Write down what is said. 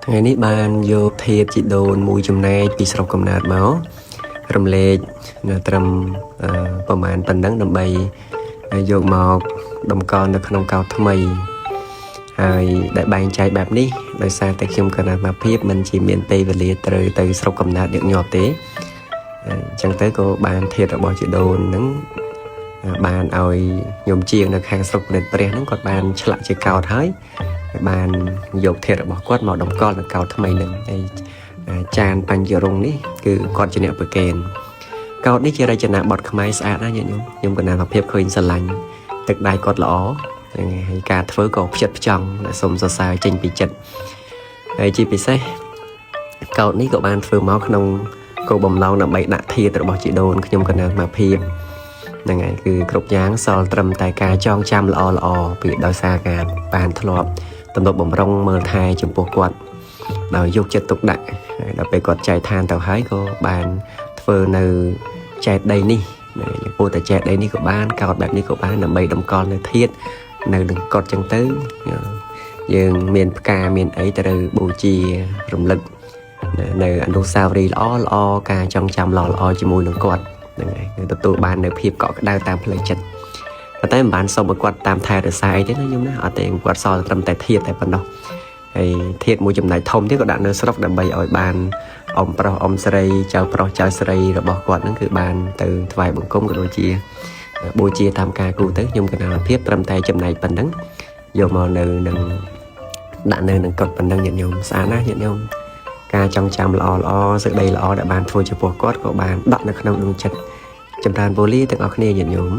ថ្ងៃនេះបានយកធាតុជីដូនមួយចំណែកពីស្រុកកំណើតមករំលែកនៅត្រឹមប្រហែលប៉ុណ្ណឹងដើម្បីយកមកតម្កល់នៅក្នុងកោដ្ឋថ្មីហើយដែលបែងចែកបែបនេះដោយសារតែខ្ញុំគណៈមកភាពមិនជាមានពេលវេលាត្រូវទៅស្រុកកំណើតញឹកញាប់ទេអញ្ចឹងទៅក៏បានធាតុរបស់ជីដូនហ្នឹងបានឲ្យញោមជាងនៅខាងស្រុកព្រះហ្នឹងគាត់បានឆ្លាក់ជាកោដ្ឋហើយបានយកធាតុរបស់គាត់មកតម្កល់នៅកោដ្ឋថ្មីហ្នឹងហើយចានបញ្ញរងនេះគឺគាត់ជាអ្នកប្រកេនកោដ្ឋនេះជារចនាបថខ្មែរស្អាតណាស់ខ្ញុំកណាលភាពឃើញស្រឡាញ់ទឹកដៃគាត់ល្អហើយការធ្វើក៏ផ្ចិតផ្ចង់សូមសរសើរចេញពីចិត្តហើយជាពិសេសកោដ្ឋនេះក៏បានធ្វើមកក្នុងគោលបំណងដើម្បីដាក់ធាតុរបស់ជីដូនខ្ញុំកណាលភាពហ្នឹងហើយគឺគ្រប់យ៉ាងសល់ត្រឹមតែការចងចាំល្អពីដោយសារការបានធ្លាប់ទំនុកបំរុងមើលថែចំពោះគាត់ដោយយកចិត្តទុកដាក់ហើយដល់ពេលគាត់ចែកឋានទៅហើយក៏បានធ្វើនៅចែកដីនេះចំពោះតែចែកដីនេះក៏បានកោតបែបនេះក៏បានដើម្បីតម្កល់នៅធាតុនៅនឹងកត់ចឹងទៅយើងមានផ្កាមានអីត្រូវបូជារំលឹកនៅអនុស្សាវរីយ៍ល្អការចងចាំល្អជាមួយនឹងគាត់ហ្នឹងហើយទទួលបាននៅភាពកក់ក្ដៅតាមផ្លូវចិត្តប៉ុន្តែមិនបានសុំឲ្យគាត់តាមថែរក្សាអីទេណាខ្ញុំណាអត់ទេគាត់សល់ត្រឹមតែធាតុតែប៉ុណ្ណោះហើយធាតុមួយចំណែកធំទៀតក៏ដាក់នៅស្រុកដើម្បីឲ្យបានអ៊ំប្រុសអ៊ំស្រីចៅប្រុសចៅស្រីរបស់គាត់ហ្នឹងគឺបានទៅថ្វាយបង្គំក៏ដូចជាបូជាតាមការគូទៅខ្ញុំកណាលភាពត្រឹមតែចំណែកប៉ុណ្ណឹងយកមកនៅនឹងដាក់នៅនឹងកត់ប៉ុណ្ណឹងញាតិញោមស្អាតណាស់ញាតិញោមការចងចាំល្អសេចក្តីល្អដែលបានធ្វើចំពោះគាត់ក៏បានដាក់នៅក្នុងដួងចិត្តចម្រើនពូលីទាំងអស់គ្នាញាតិញោម